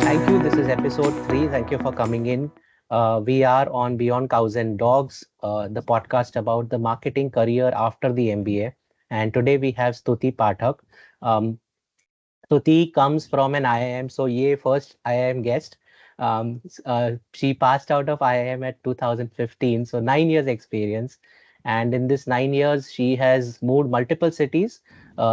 Thank you. This is episode 3. Thank you for coming in. We are on Beyond Cows and Dogs, the podcast about the marketing career after the MBA. And today we have Stuti Pathak. Um, Stuti comes from an IIM, so ye first IIM guest. She passed out of IIM at 2015, so 9 years experience. And in this 9 years, she has moved multiple cities.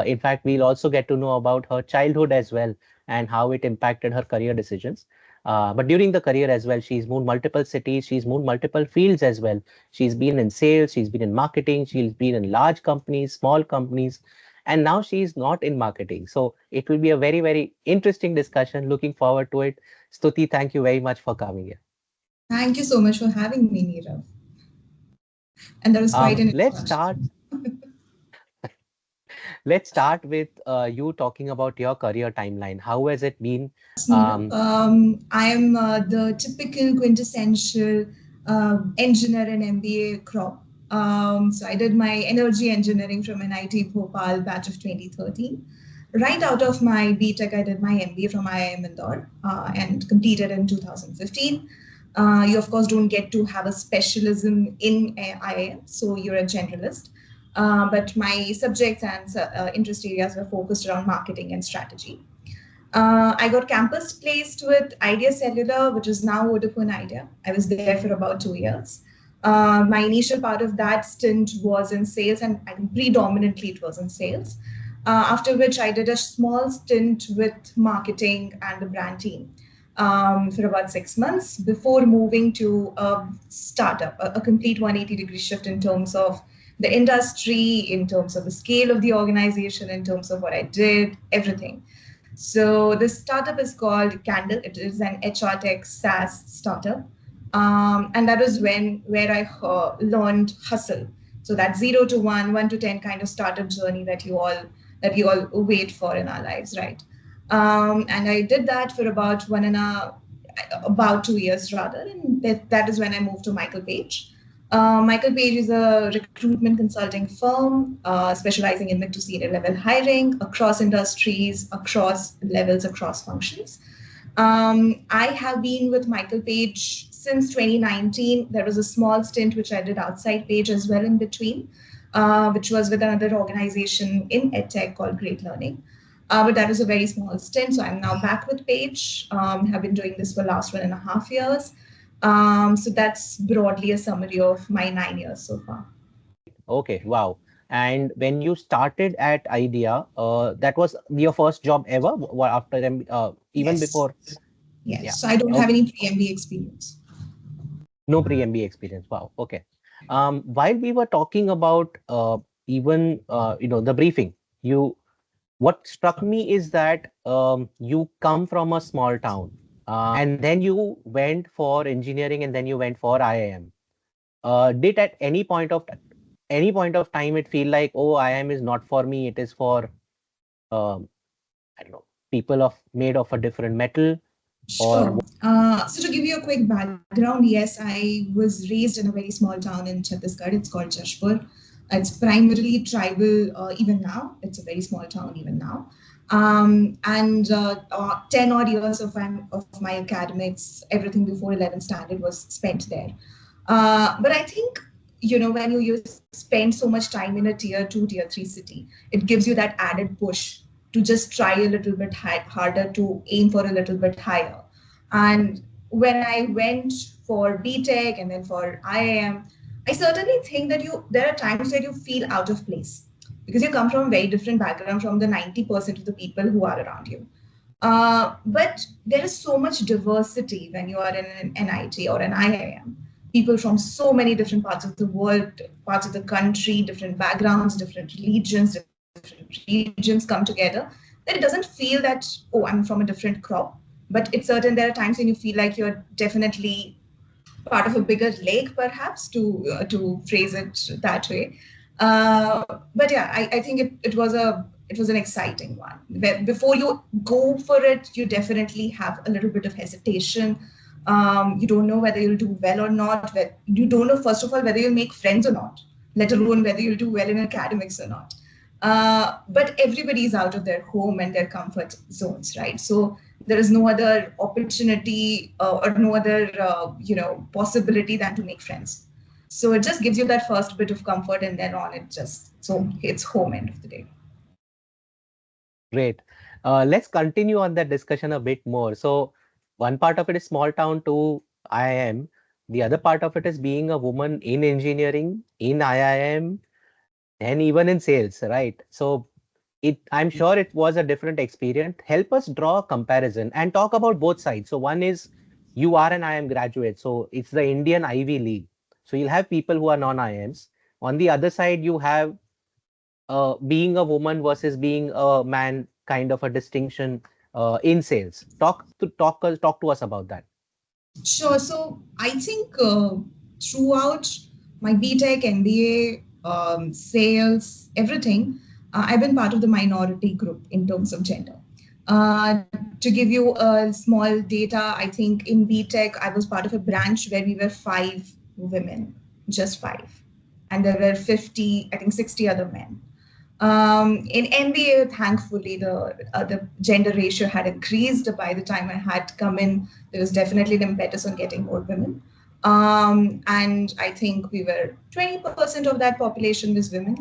In fact, we'll also get to know about her childhood as well and how it impacted her career decisions. But during the career as well, she's moved multiple cities, she's moved multiple fields as well. She's been in sales, she's been in marketing, she's been in large companies, small companies, and now she's not in marketing. So it will be a very, very interesting discussion. Looking forward to it. Stuti, thank you very much for coming here. Thank you so much for having me, Neerav. And that was quite an Let's introduction. start. Let's start with you talking about your career timeline. How has it been? Neerav, I am the typical quintessential engineer and MBA crop. So I did my energy engineering from NIT Bhopal batch of 2013. Right out of my BTech, I did my MBA from IIM Indore and completed in 2015. You, of course, don't get to have a specialism in IIM, so you're a generalist. But my subjects and interest areas were focused around marketing and strategy. I got campus placed with Idea Cellular, which is now Vodafone Idea. I was there for about 2 years. My initial part of that stint was in sales, and predominantly it was in sales. After which I did a small stint with marketing and the brand team for about 6 months before moving to a startup, a complete 180-degree shift in terms of the industry, in terms of the scale of the organization, in terms of what I did, everything. So this startup is called Candle. It is an HR tech SaaS startup. And that was where I learned hustle. So that 0 to 1, 1 to 10 kind of startup journey that you all wait for in our lives, right? And I did that for about about 2 years rather. And that is when I moved to Michael Page. Michael Page is a recruitment consulting firm specializing in mid to senior level hiring across industries, across levels, across functions. I have been with Michael Page since 2019. There was a small stint which I did outside Page as well in between, which was with another organization in EdTech called Great Learning. But that was a very small stint. So I'm now back with Page. Have been doing this for the last 1.5 years. So that's broadly a summary of my 9 years so far. Okay, wow. And when you started at Idea, that was your first job ever? After them, even Yes. before? Yes. Yeah. So I don't have any pre-MBA experience. No pre-MBA experience. Wow. Okay. While we were talking about the briefing, what struck me is that you come from a small town, and then you went for engineering, and then you went for IIM. Did at any point of time it feel like, oh, IIM is not for me, it is for I don't know, people made of a different metal? Sure. So to give you a quick background, yes, I was raised in a very small town in Chhattisgarh. It's called Jashpur. It's primarily tribal even now. It's a very small town even now. And 10 odd years of my academics, everything before 11th standard was spent there. But I think, when you spend so much time in a tier 2, tier 3 city, it gives you that added push to just try a little bit harder, to aim for a little bit higher. And when I went for BTech and then for IIM, I certainly think that there are times where you feel out of place because you come from a very different background from the 90% of the people who are around you. But there is so much diversity when you are in an NIT or an IIM. People from so many different parts of the world, parts of the country, different backgrounds, different regions come together, that it doesn't feel that, oh, I'm from a different crop. But it's certain there are times when you feel like you're definitely part of a bigger lake, perhaps, to phrase it that way. But yeah, I think it was an exciting one. Before you go for it, you definitely have a little bit of hesitation. You don't know whether you'll do well or not. You don't know, first of all, whether you'll make friends or not. let alone whether you'll do well in academics or not. But everybody is out of their home and their comfort zones, right? So there is no other opportunity or no other possibility than to make friends. So it just gives you that first bit of comfort, and then on it just so it's home end of the day. Great. Let's continue on that discussion a bit more. So, one part of it is small town to IIM. The other part of it is being a woman in engineering, in IIM, and even in sales, right? So, I'm sure it was a different experience. Help us draw a comparison and talk about both sides. So, one is you are an IIM graduate, so it's the Indian Ivy League. So, you'll have people who are non-IIMs. On the other side, you have being a woman versus being a man kind of a distinction in sales. Talk to us about that. Sure. So I think throughout my BTech, MBA, sales, everything, I've been part of the minority group in terms of gender. To give you a small data, I think in BTech, I was part of a branch where we were 5 women, just 5. And there were 50, I think 60 other men. In MBA, thankfully, the gender ratio had increased. By the time I had come in, there was definitely an impetus on getting more women. And I think we were 20% of that population was women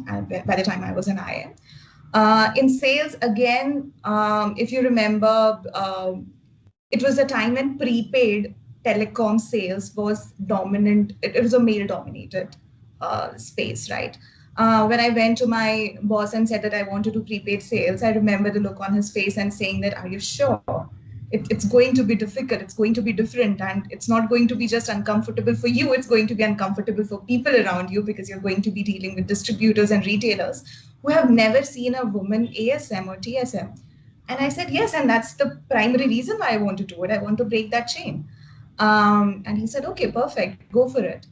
by the time I was an IIM. In sales, again, if you remember, it was a time when prepaid telecom sales was dominant. It was a male dominated space, right? When I went to my boss and said that I want to do prepaid sales, I remember the look on his face and saying that, are you sure? It's going to be difficult, it's going to be different, and it's not going to be just uncomfortable for you, it's going to be uncomfortable for people around you because you're going to be dealing with distributors and retailers who have never seen a woman ASM or TSM. And I said, yes, and that's the primary reason why I want to do it. I want to break that chain. And he said, okay, perfect, go for it.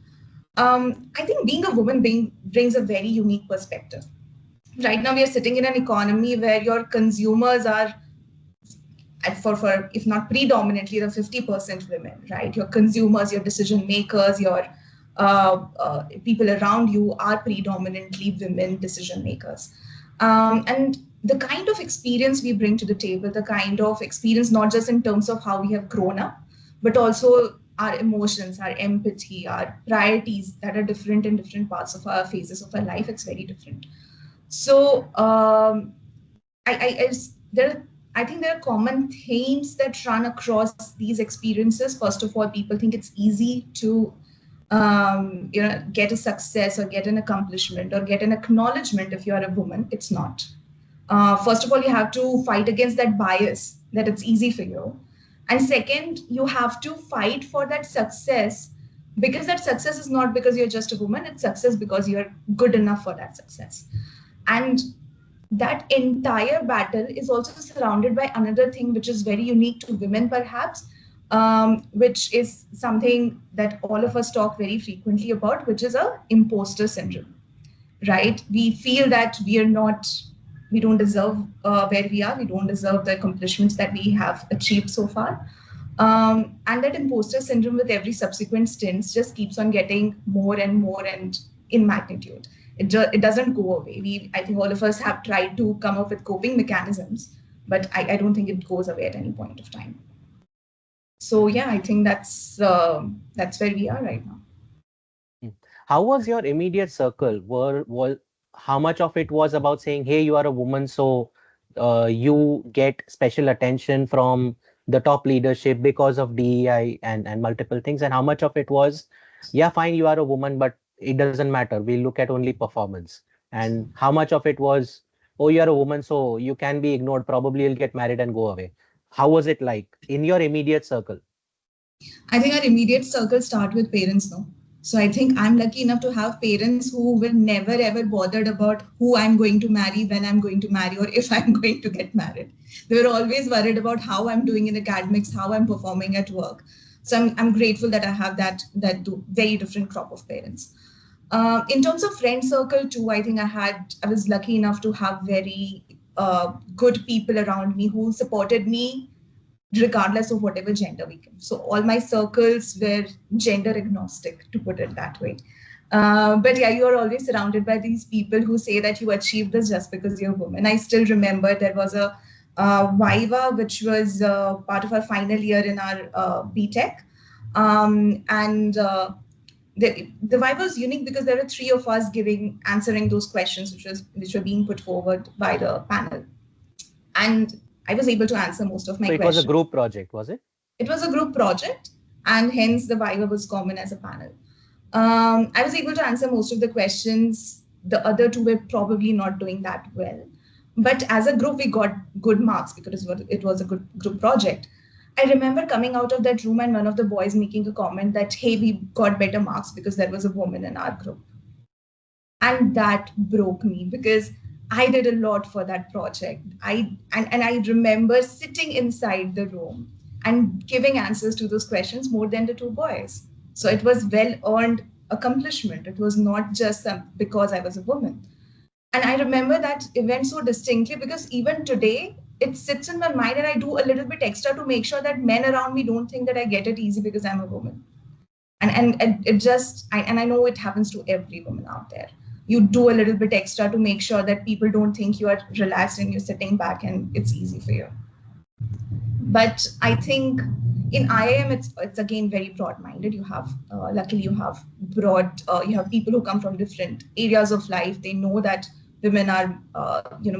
I think being a woman brings a very unique perspective. Right now, we are sitting in an economy where your consumers are, for if not predominantly, the 50% women, right? Your consumers, your decision makers, your people around you are predominantly women decision makers. And the kind of experience we bring to the table, the kind of experience, not just in terms of how we have grown up, but also our emotions, our empathy, our priorities that are different in different parts of our phases of our life, it's very different. So I there I think there are common themes that run across these experiences. First of all, people think it's easy to get a success or get an accomplishment or get an acknowledgement if you are a woman. It's not. First of all, you have to fight against that bias that it's easy for you. And second, you have to fight for that success because that success is not because you're just a woman, it's success because you're good enough for that success. And that entire battle is also surrounded by another thing which is very unique to women, perhaps, which is something that all of us talk very frequently about, which is a imposter syndrome, right? We feel that we don't deserve where we are, we don't deserve the accomplishments that we have achieved so far. And that imposter syndrome with every subsequent stint just keeps on getting more and more and in magnitude. It doesn't go away. I think all of us have tried to come up with coping mechanisms, but I don't think it goes away at any point of time. So yeah, I think that's where we are right now. How was your immediate circle? How much of it was about saying, "Hey, you are a woman, so you get special attention from the top leadership because of DEI and multiple things," and how much of it was, "Yeah, fine, you are a woman, but it doesn't matter. We look at only performance," and how much of it was, "Oh, you are a woman, so you can be ignored. Probably you'll get married and go away." How was it like in your immediate circle? I think our immediate circle start with parents now. So I think I'm lucky enough to have parents who will never ever bothered about who I'm going to marry, when I'm going to marry, or if I'm going to get married. They were always worried about how I'm doing in academics, how I'm performing at work. So I'm grateful that I have that very different crop of parents. In terms of friend circle too, I think I was lucky enough to have very good people around me who supported me regardless of whatever gender we came. So all my circles were gender agnostic, to put it that way. But yeah, you are always surrounded by these people who say that you achieved this just because you're a woman. I still remember there was a Viva, which was part of our final year in our BTech. And the Viva was unique because there were three of us answering those questions, which were being put forward by the panel. And I was able to answer most of my So it was a questions. group project, was it? It was a group project, and hence the Viva was common as a panel. I was able to answer most of the questions. The other two were probably not doing that well. But as a group, we got good marks because it was a good group project. I remember coming out of that room and one of the boys making a comment that, hey, we got better marks because there was a woman in our group. And that broke me because I did a lot for that project. And I remember sitting inside the room and giving answers to those questions more than the two boys. So it was well earned accomplishment. It was not just because I was a woman. And I remember that event so distinctly because even today it sits in my mind, and I do a little bit extra to make sure that men around me don't think that I get it easy because I'm a woman. And it just and I know it happens to every woman out there. You do a little bit extra to make sure that people don't think you are relaxed and you're sitting back and it's easy for you. But I think in IIM it's again very broad minded. You have luckily you have you have people who come from different areas of life. They know that women are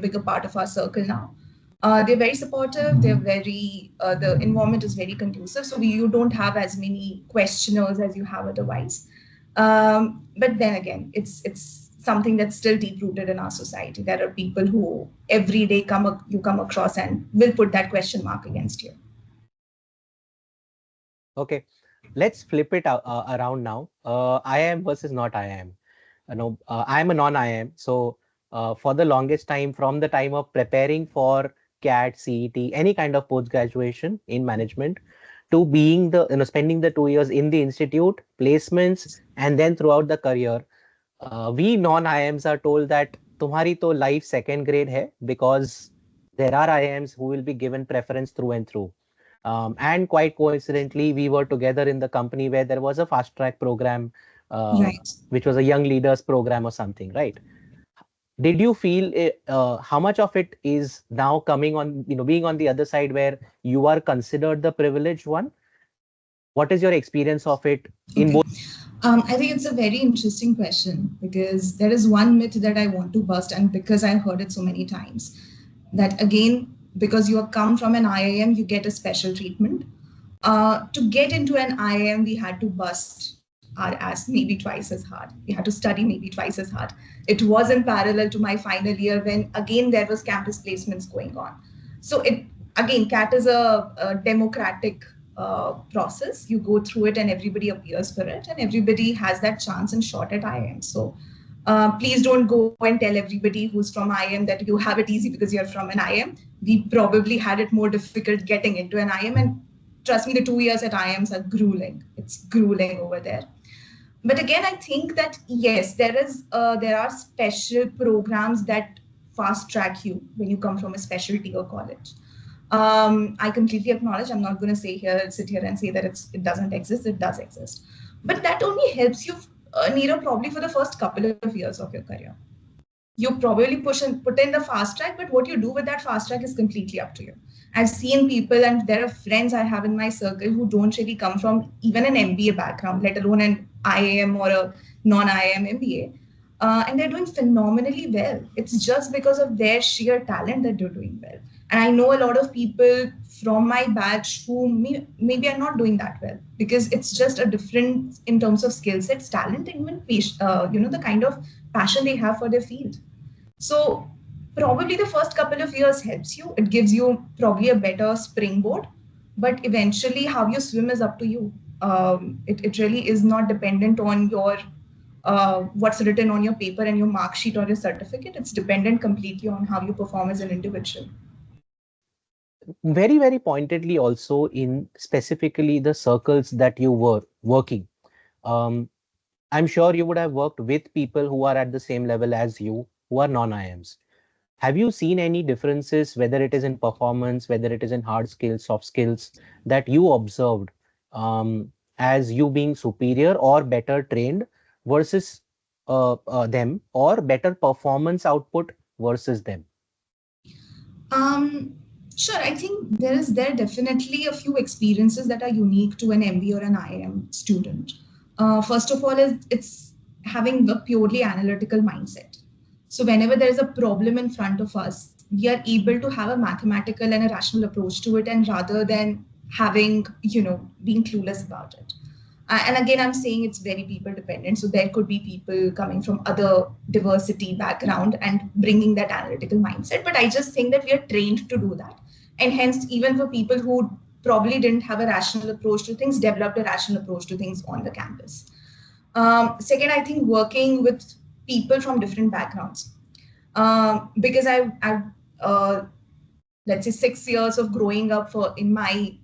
bigger part of our circle now. They're very supportive. They're very the environment is very conducive. So you don't have as many questioners as you have otherwise. But then again, it's something that's still deep rooted in our society. There are people who every day you come across and will put that question mark against you. Okay, let's flip it around now. IIM versus not IIM. No, I am a non-IIM. So for the longest time, from the time of preparing for CAT, CET, any kind of post-graduation in management, to being spending the 2 years in the institute, placements, and then throughout the career, we non-IIMs are told that तुम्हारी तो life second grade है, because there are IIMs who will be given preference through and through. And quite coincidentally, we were together in the company where there was a fast track program, Right. which was a young leaders program or something, right? Did you feel how much of it is now coming on, being on the other side where you are considered the privileged one? What is your experience of it in Okay. both? I think it's a very interesting question because there is one myth that I want to bust, and because I've heard it so many times, that again, because you come from an IIM, you get a special treatment. To get into an IIM, we had to bust our ass maybe twice as hard. We had to study maybe twice as hard. It was in parallel to my final year when again there was campus placements going on. So it again, CAT is a democratic process. You go through it and everybody appears for it, and everybody has that chance and shot at IIM. So please don't go and tell everybody who's from IIM that you have it easy because you're from an IIM. We probably had it more difficult getting into an IIM, and trust me, the 2 years at IIMs are grueling. It's grueling over there. But again, I think that yes, there are special programs that fast track you when you come from a specialty or college. I completely acknowledge. I'm not going to sit here and say that it doesn't exist. It does exist, but that only helps you, Neera, probably for the first couple of years of your career. You probably put in the fast track, but what you do with that fast track is completely up to you. I've seen people, and there are friends I have in my circle who don't really come from even an MBA background, let alone an IIM or a non-IIM MBA, and they're doing phenomenally well. It's just because of their sheer talent that they're doing well. And I know a lot of people from my batch who maybe are not doing that well because it's just a different in terms of skill sets, talent, and even the kind of passion they have for their field. So probably the first couple of years helps you. It gives you probably a better springboard, but eventually how you swim is up to you. It really is not dependent on your what's written on your paper and your mark sheet or your certificate. It's dependent completely on how you perform as an individual. Very, very pointedly also in specifically the circles that you were working. Um, I'm sure you would have worked with people who are at the same level as you, who are non-IIMs. Have you seen any differences, whether it is in performance, whether it is in hard skills, soft skills, that you observed as you being superior or better trained versus them, or better performance output versus them? Um, sure. I think there definitely a few experiences that are unique to an MBA or an IIM student. First of all, is it's having a purely analytical mindset. So whenever there is a problem in front of us, we are able to have a mathematical and a rational approach to it, and rather than having being clueless about it. And again, I'm saying it's very people dependent. So there could be people coming from other diversity background and bringing that analytical mindset. But I just think that we are trained to do that. And hence, even for people who probably didn't have a rational approach to things, developed a rational approach to things on the campus. Second, I think working with people from different backgrounds. Because I've let's say 6 years of growing up for in my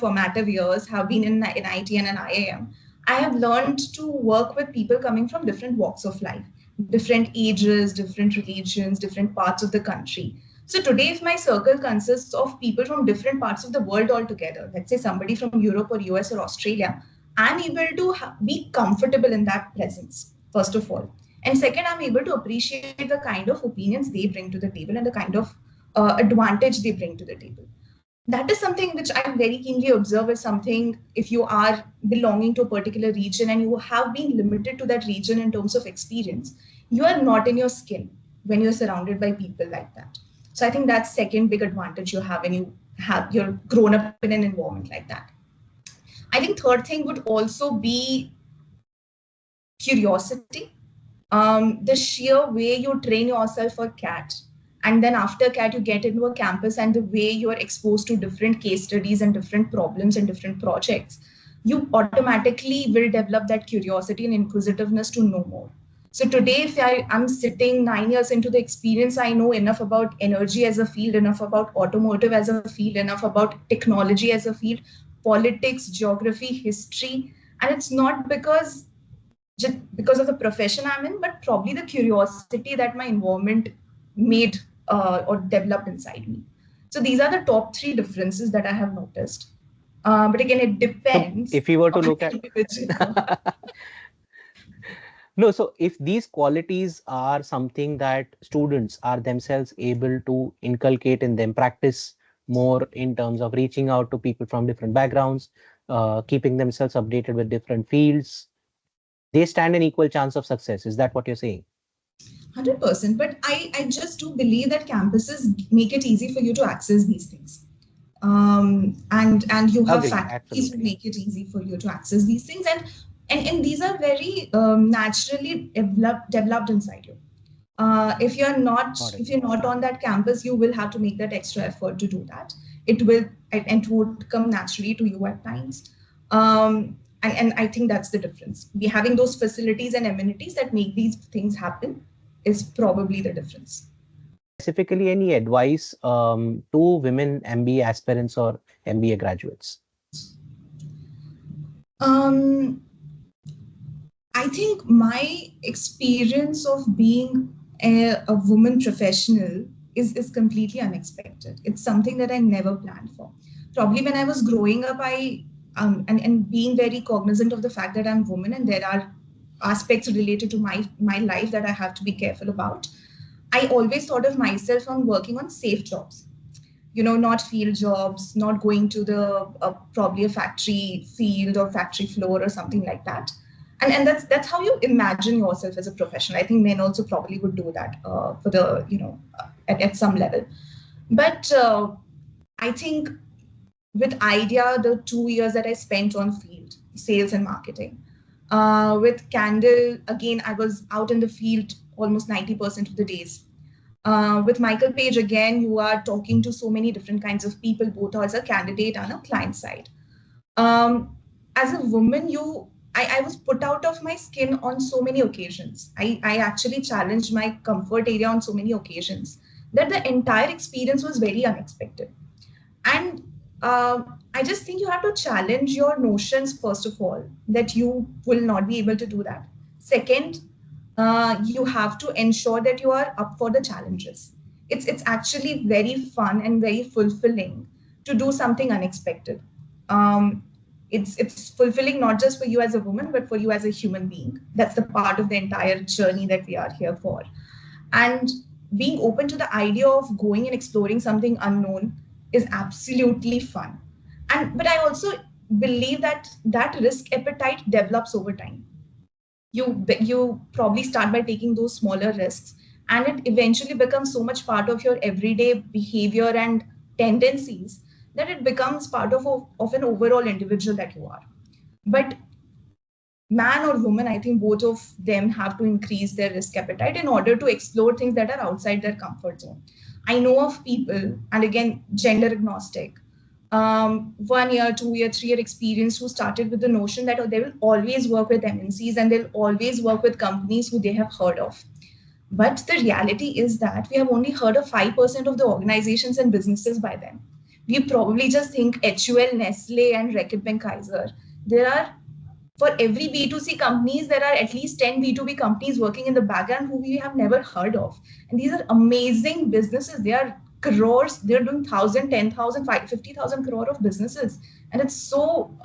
formative years have been in IT and an IIM. I have learned to work with people coming from different walks of life, different ages, different religions, different parts of the country. So today, if my circle consists of people from different parts of the world altogether, let's say somebody from Europe or US or Australia, I'm able to be comfortable in that presence, first of all. And second, I'm able to appreciate the kind of opinions they bring to the table and the kind of advantage they bring to the table. That is something which I very keenly observe as something, if you are belonging to a particular region and you have been limited to that region in terms of experience, you are not in your skin when you're surrounded by people like that. So I think that's second big advantage you have when you're grown up in an environment like that. I think third thing would also be curiosity. The sheer way you train yourself for CAT, and then after CAT, you get into a campus, and the way you are exposed to different case studies and different problems and different projects, you automatically will develop that curiosity and inquisitiveness to know more. So today, if I'm sitting 9 years into the experience, I know enough about energy as a field, enough about automotive as a field, enough about technology as a field, politics, geography, history. And it's not just because of the profession I'm in, but probably the curiosity that my environment made or developed inside me. So these are the top three differences that I have noticed. But again, it So depends if you were to on look the at individual. no, so if these qualities are something that students are themselves able to inculcate in them, practice more in terms of reaching out to people from different backgrounds, keeping themselves updated with different fields, they stand an equal chance of success. Is that what you're saying? 100%. But I just do believe that campuses make it easy for you to access these things. And you have Agree, faculties who absolutely. make it easy for you to access these things. And these are very naturally developed inside you. If you're not Got it. if you're not on that campus, you will have to make that extra effort to do that. It would come naturally to you at times. And I think that's the difference. Be having those facilities and amenities that make these things happen is probably the difference. Specifically, any advice to women MBA aspirants or MBA graduates? um, I think my experience of being a woman professional is completely unexpected. It's something that I never planned for. Probably when I was growing up, and being very cognizant of the fact that I'm a woman and there are aspects related to my life that I have to be careful about. I always thought of myself on working on safe jobs, not field jobs, not going to the probably a factory field or factory floor or something like that. And that's how you imagine yourself as a professional. I think men also probably would do that for the at some level. But I think with idea, the 2 years that I spent on field sales and marketing, with Candle, again I was out in the field almost 90% of the days. With Michael Page, again, you are talking to so many different kinds of people, both as a candidate and a client side. As a woman, I was put out of my skin on so many occasions. I actually challenged my comfort area on so many occasions that the entire experience was very unexpected. And I just think you have to challenge your notions, first of all, that you will not be able to do that. Second, you have to ensure that you are up for the challenges. it's actually very fun and very fulfilling to do something unexpected. It's fulfilling not just for you as a woman, but for you as a human being. That's the part of the entire journey that we are here for. And being open to the idea of going and exploring something unknown is absolutely fun. And but I also believe that that risk appetite develops over time. You probably start by taking those smaller risks, and it eventually becomes so much part of your everyday behavior and tendencies that it becomes part of an overall individual that you are. But man or woman, I think both of them have to increase their risk appetite in order to explore things that are outside their comfort zone. I know of people, and again, gender agnostic, 1 year, 2 year, 3 year experience who started with the notion that they will always work with MNCs and they'll always work with companies who they have heard of. But the reality is that we have only heard of 5% of the organizations and businesses by them. We probably just think HUL, Nestle, and Reckitt Kaiser. There are, for every B2C companies, there are at least 10 B2B companies working in the background who we have never heard of. And these are amazing businesses. They are crores. They're doing 1,000, 10,000, 50,000 crore of businesses. And it's so,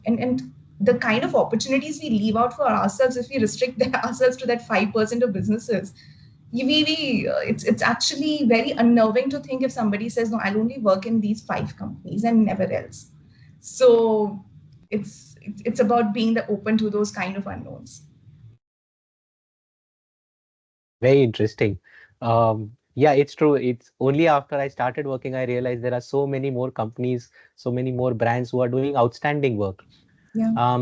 and the kind of opportunities we leave out for ourselves if we restrict ourselves to that 5% of businesses. It's actually very unnerving to think if somebody says, no, I'll only work in these 5 companies and never else. So it's about being open to those kind of unknowns. Very interesting. Yeah, it's true. It's only after I started working, I realized there are so many more companies, so many more brands who are doing outstanding work. Yeah.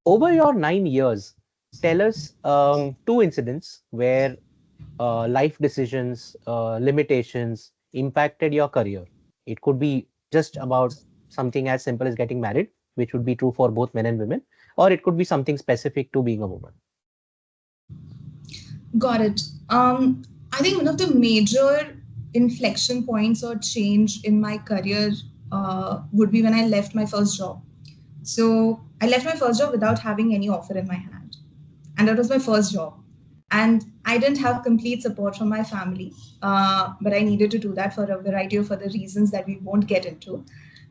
Over your 9 years, tell us 2 incidents where life decisions, limitations impacted your career. It could be just about something as simple as getting married, which would be true for both men and women, or it could be something specific to being a woman. Got it. I think one of the major inflection points or change in my career would be when I left my first job. So I left my first job without having any offer in my hand. And that was my first job. And I didn't have complete support from my family, but I needed to do that for a variety of other reasons that we won't get into.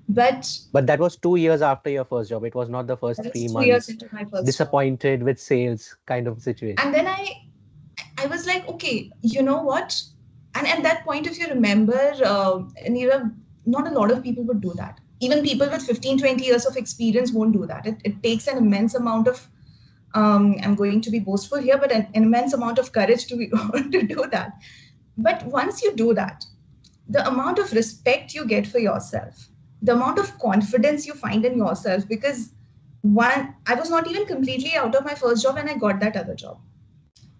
But that was 2 years after your first job. It was not the first that three was 2 years months, into my first job. disappointed with sales kind of situation. And then I was like, okay, you know what? And at that point, if you remember, and not a lot of people would do that. Even people with 15, 20 years of experience won't do that. It takes an immense amount of, I'm going to be boastful here, but an immense amount of courage to to do that. But once you do that, the amount of respect you get for yourself, the amount of confidence you find in yourself, because I was not even completely out of my first job when I got that other job.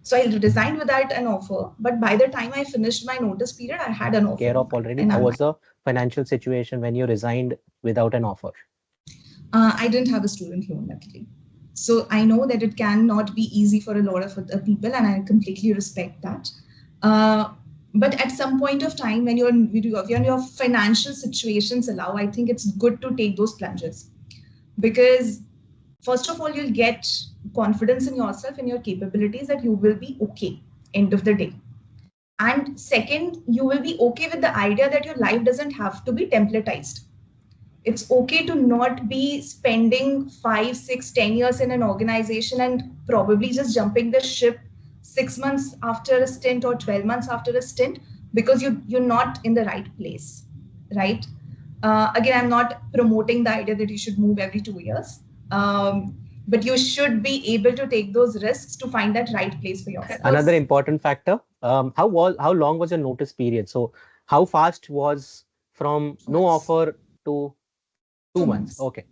So I resigned without an offer, but by the time I finished my notice period, I had an offer. Care of already. How was the financial situation when you resigned without an offer? I didn't have a student loan, luckily. So I know that it cannot be easy for a lot of people, and I completely respect that. But at some point of time, when your financial situations allow, I think it's good to take those plunges, because first of all, you'll get confidence in yourself and your capabilities that you will be okay end of the day. And second, you will be okay with the idea that your life doesn't have to be templatized. It's okay to not be spending 5, 6, 10 years in an organization and probably just jumping the ship 6 months after a stint or 12 months after a stint because you're not in the right place, right? Again, I'm not promoting the idea that you should move every 2 years, but you should be able to take those risks to find that right place for yourself. Another important factor, how long was your notice period? So how fast was from no offer to 2 months? Okay.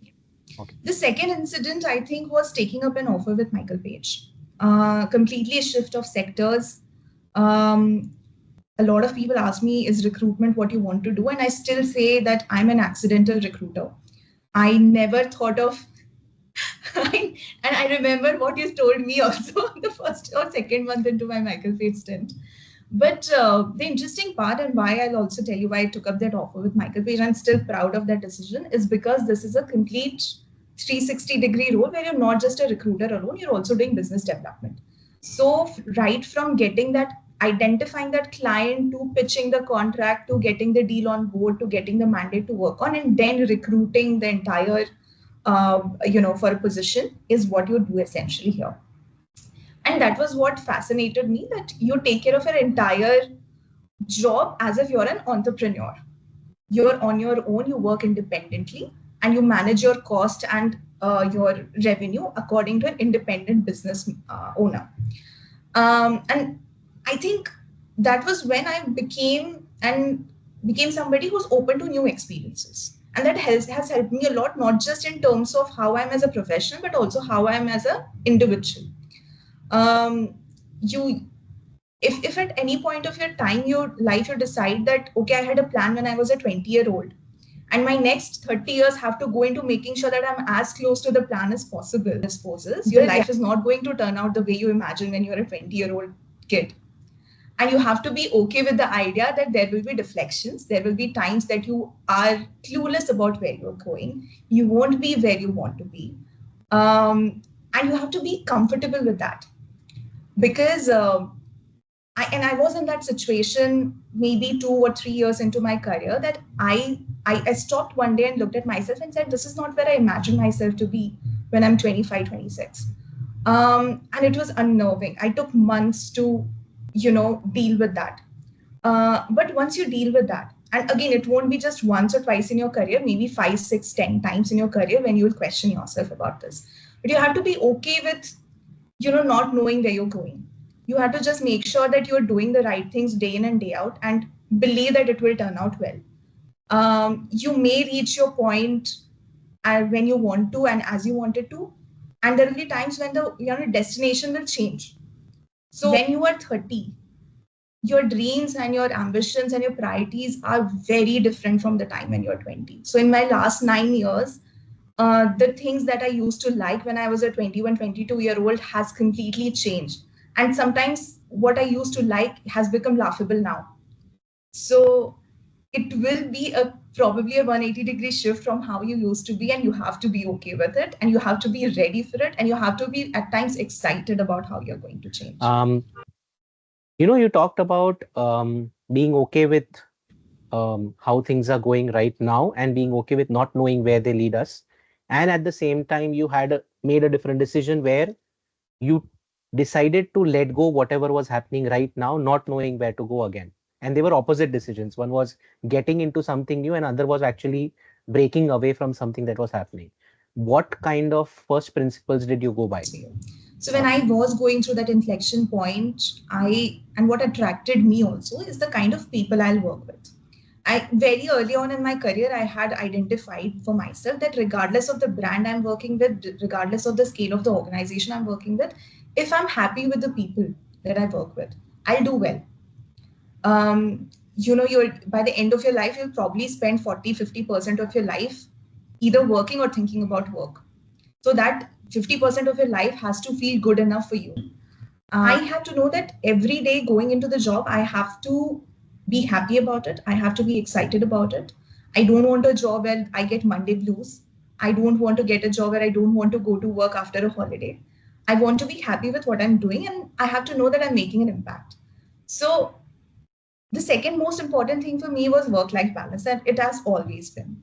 The second incident, I think, was taking up an offer with Michael Page. Completely a shift of sectors. A lot of people ask me, is recruitment what you want to do? And I still say that I'm an accidental recruiter. I never thought of, and I remember what you told me also the first or second month into my Michael Page stint. But the interesting part, and why I'll also tell you why I took up that offer with Michael Page, I'm still proud of that decision, is because this is a complete 360-degree role where you're not just a recruiter alone, you're also doing business development. So right from getting that identifying that client to pitching the contract to getting the deal on board to getting the mandate to work on, and then recruiting the entire for a position is what you do essentially here. And that was what fascinated me, that you take care of your entire job as if you're an entrepreneur. You're on your own, you work independently, and you manage your cost and your revenue according to an independent business owner. And I think that was when I became somebody who's open to new experiences. And that has helped me a lot, not just in terms of how I'm as a professional, but also how I'm as an individual. Um, you if at any point of your time, your life, you decide that, okay, I had a plan when I was a 20-year-old, and my next 30 years have to go into making sure that I'm as close to the plan as possible. Your life is not going to turn out the way you imagine when you're a 20-year-old kid. And you have to be okay with the idea that there will be deflections. There will be times that you are clueless about where you're going. You won't be where you want to be. And you have to be comfortable with that. Because I was in that situation maybe 2 or 3 years into my career, that I stopped one day and looked at myself and said, this is not where I imagine myself to be when I'm 25, 26. And it was unnerving. I took months to, deal with that. But once you deal with that, and again, it won't be just once or twice in your career, maybe 5, 6, 10 times in your career when you'll question yourself about this. But you have to be okay with, not knowing where you're going. You have to just make sure that you're doing the right things day in and day out, and believe that it will turn out well. You may reach your point when you want to and as you wanted to, and there will be times when the destination will change. So when you are 30, your dreams and your ambitions and your priorities are very different from the time when you're 20. So in my last 9 years, the things that I used to like when I was a 21, 22-year-old has completely changed. And sometimes what I used to like has become laughable now. So it will be probably a 180-degree shift from how you used to be, and you have to be okay with it, and you have to be ready for it, and you have to be at times excited about how you're going to change. You talked about being okay with how things are going right now and being okay with not knowing where they lead us. And at the same time, you had made a different decision where you decided to let go whatever was happening right now, not knowing where to go again. And they were opposite decisions. One was getting into something new, and other was actually breaking away from something that was happening. What kind of first principles did you go by? So when I was going through that inflection point, and what attracted me also is the kind of people I'll work with. I very early on in my career, I had identified for myself that regardless of the brand I'm working with, regardless of the scale of the organization I'm working with, if I'm happy with the people that I work with, I'll do well. You're by the end of your life, you'll probably spend 40, 50% of your life either working or thinking about work. So that 50% of your life has to feel good enough for you. I had to know that every day going into the job, I have to be happy about it. I have to be excited about it. I don't want a job where I get Monday blues. I don't want to get a job where I don't want to go to work after a holiday. I want to be happy with what I'm doing, and I have to know that I'm making an impact. So the second most important thing for me was work-life balance, and it has always been.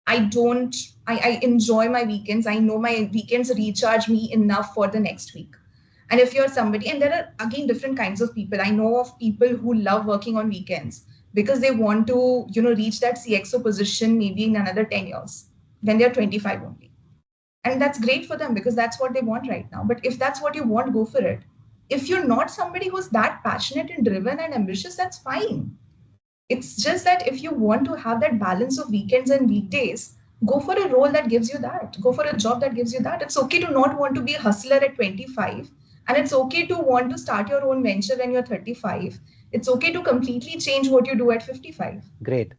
I enjoy my weekends. I know my weekends recharge me enough for the next week. And if you're somebody, and there are again different kinds of people. I know of people who love working on weekends because they want to, reach that CXO position maybe in another 10 years when they're 25 only. And that's great for them because that's what they want right now. But if that's what you want, go for it. If you're not somebody who's that passionate and driven and ambitious, that's fine. It's just that if you want to have that balance of weekends and weekdays, go for a role that gives you that. Go for a job that gives you that. It's okay to not want to be a hustler at 25. And it's okay to want to start your own venture when you're 35. It's okay to completely change what you do at 55. Great.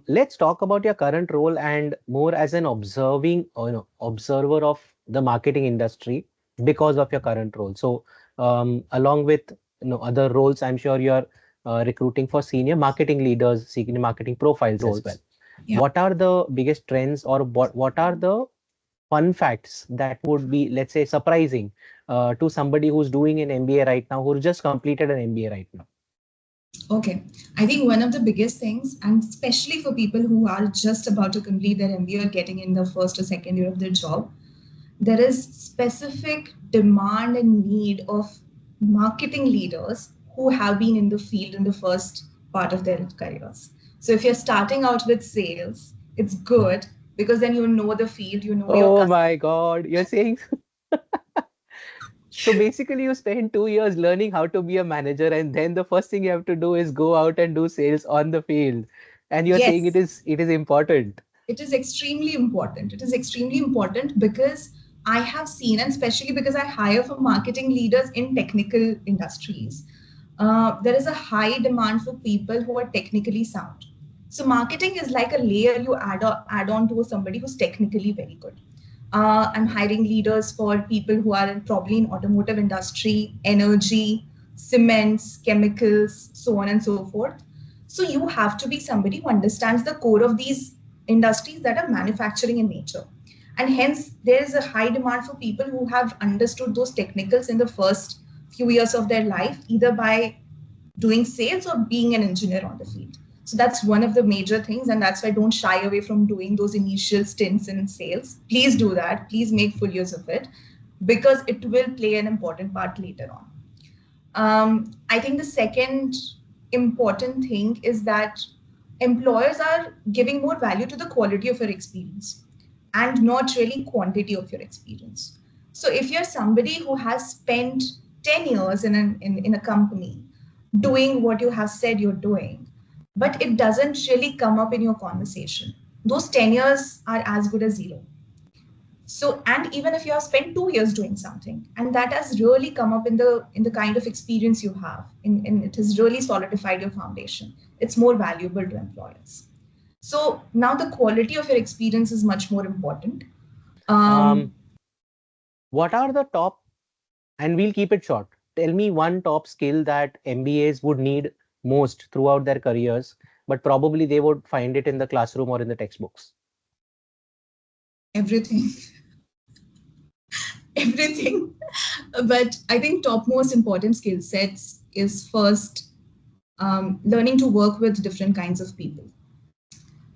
Let's talk about your current role and more as an observer of the marketing industry because of your current role. So, along with other roles, I'm sure you're recruiting for senior marketing leaders, senior marketing profiles as well. Yeah. What are the biggest trends, or what are the fun facts that would be, let's say, surprising to somebody who's doing an MBA right now, who just completed an MBA right now? Okay. I think one of the biggest things, and especially for people who are just about to complete their MBA or getting in the first or second year of their job, there is specific demand and need of marketing leaders who have been in the field in the first part of their careers. So if you're starting out with sales, it's good because then you know the field, you know your Oh customer. my God, you're saying so basically you spend 2 years learning how to be a manager, and then the first thing you have to do is go out and do sales on the field. And you're saying Yes, it is important. it is extremely important. It is extremely important because I have seen, and especially because I hire for marketing leaders in technical industries, there is a high demand for people who are technically sound. So marketing is like a layer you add on to somebody who's technically very good. I'm hiring leaders for people who are probably in automotive industry, energy, cements, chemicals, so on and so forth. So you have to be somebody who understands the core of these industries that are manufacturing in nature. And hence, there is a high demand for people who have understood those technicals in the first few years of their life, either by doing sales or being an engineer on the field. So that's one of the major things, and that's why I don't shy away from doing those initial stints in sales. Please do that. Please make full use of it because it will play an important part later on. I think the second important thing is that employers are giving more value to the quality of your experience and not really quantity of your experience. So if you're somebody who has spent 10 years in a company doing what you have said you're doing, but it doesn't really come up in your conversation, those 10 years are as good as zero. So, and even if you have spent 2 years doing something and that has really come up in the kind of experience you have, in it has really solidified your foundation, it's more valuable to employers. So now the quality of your experience is much more important. Um, um, what are the top, and we'll keep it short. Tell me one top skill that MBAs would need most throughout their careers, but probably they would find it in the classroom or in the textbooks. Everything. Everything. But I think top most important skill sets is first, learning to work with different kinds of people.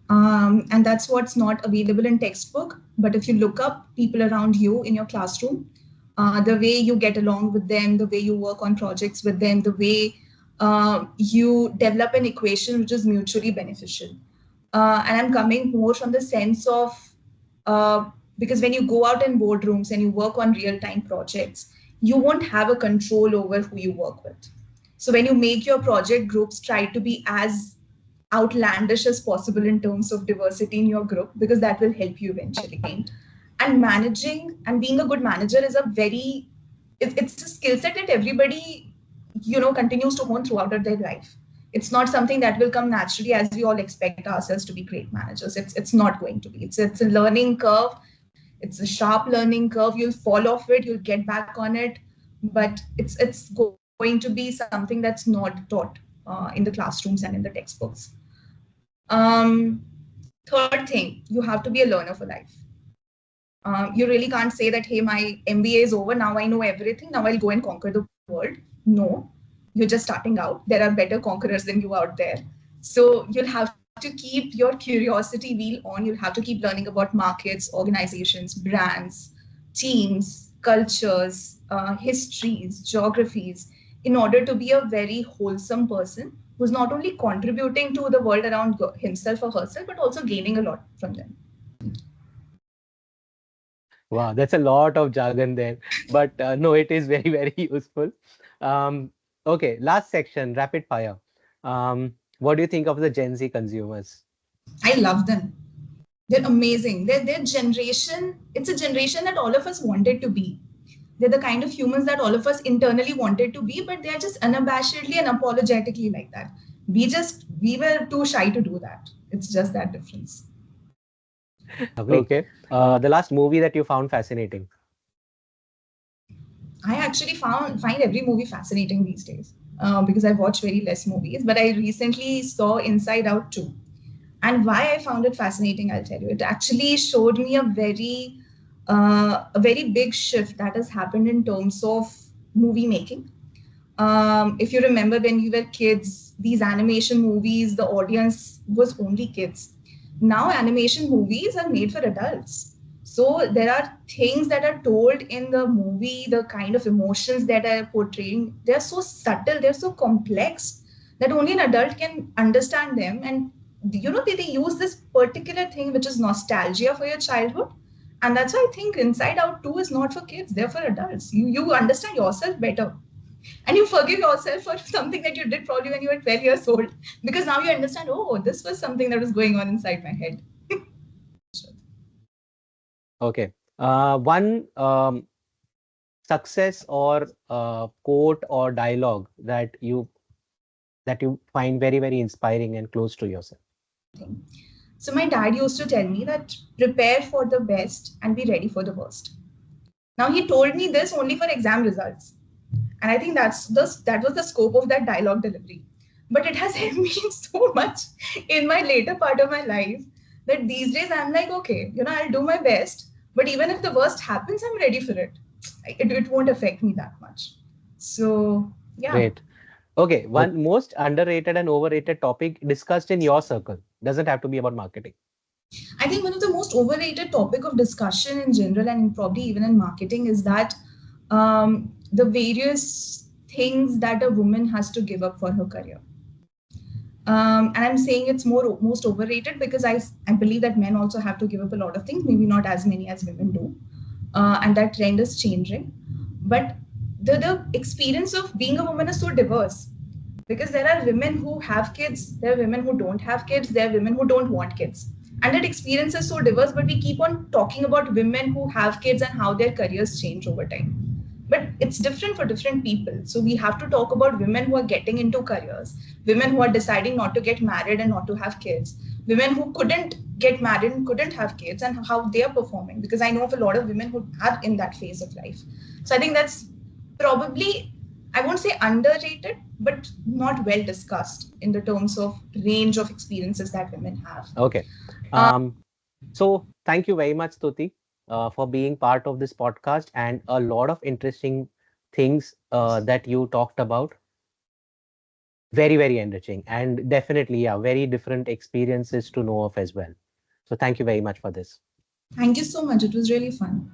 And that's what's not available in textbook. But if you look up people around you in your classroom, the way you get along with them, the way you work on projects with them, the way you develop an equation which is mutually beneficial. And I'm coming more from the sense of, uh, because when you go out in boardrooms and you work on real time projects, you won't have a control over who you work with. So when you make your project groups try to be as outlandish as possible in terms of diversity in your group, because that will help you eventually. And managing and being a good manager is a very, it's a skill set that everybody, continues to hone throughout their life. It's not something that will come naturally as we all expect ourselves to be great managers. It's not going to be. It's a learning curve. It's a sharp learning curve. You'll fall off it, you'll get back on it, but it's going to be something that's not taught in the classrooms and in the textbooks. um, Third thing, you have to be a learner for life. You really can't say that, hey, my MBA is over, now I know everything, now I'll go and conquer the world. No, you're just starting out. There are better conquerors than you out there. So you'll have to keep your curiosity wheel on. You'll have to keep learning about markets, organizations, brands, teams, cultures, histories, geographies, in order to be a very wholesome person who's not only contributing to the world around himself or herself, but also gaining a lot from them. Wow, that's a lot of jargon there, but no, it is very, very useful. Okay, last section, rapid fire. What do you think of the Gen Z consumers? I love them. They're amazing. Their generation, it's a generation that all of us wanted to be. They're the kind of humans that all of us internally wanted to be, but they're just unabashedly and apologetically like that. We were too shy to do that. It's just that difference. Lovely. The last movie that you found fascinating. I actually find every movie fascinating these days, because I watch very less movies. But I recently saw Inside Out 2. And why I found it fascinating, I'll tell you. It actually showed me a very a very big shift that has happened in terms of movie making. If you remember when we were kids, these animation movies, the audience was only kids. Now, animation movies are made for adults. So, there are things that are told in the movie, the kind of emotions that are portraying, they're so subtle, they're so complex that only an adult can understand them. And they use this particular thing which is nostalgia for your childhood. And that's why I think Inside Out 2 is not for kids, they're for adults. You understand yourself better and you forgive yourself for something that you did probably when you were 12 years old because now you understand, oh, this was something that was going on inside my head. Okay. One success or quote or dialogue that you find very, very inspiring and close to yourself. So my dad used to tell me that prepare for the best and be ready for the worst. Now he told me this only for exam results. And I think that was the scope of that dialogue delivery. But it has helped me so much in my later part of my life that these days I'm like, okay, I'll do my best. But even if the worst happens, I'm ready for it. It won't affect me that much. So, yeah. Great. Okay, one most underrated and overrated topic discussed in your circle. Doesn't have to be about marketing. I think one of the most overrated topic of discussion in general and probably even in marketing is that the various things that a woman has to give up for her career. And I'm saying it's most overrated because I believe that men also have to give up a lot of things, maybe not as many as women do. And that trend is changing. But the experience of being a woman is so diverse because there are women who have kids, there are women who don't have kids, there are women who don't want kids. And that experience is so diverse, but we keep on talking about women who have kids and how their careers change over time. But it's different for different people. So we have to talk about women who are getting into careers, women who are deciding not to get married and not to have kids, women who couldn't get married and couldn't have kids, and how they are performing. Because I know of a lot of women who are in that phase of life. So I think that's probably, I won't say underrated, but not well discussed in the terms of range of experiences that women have. Okay. Um, so thank you very much, Stuti, for being part of this podcast and a lot of interesting things that you talked about. Very, very enriching and definitely, yeah, very different experiences to know of as well. So thank you very much for this. Thank you so much. It was really fun.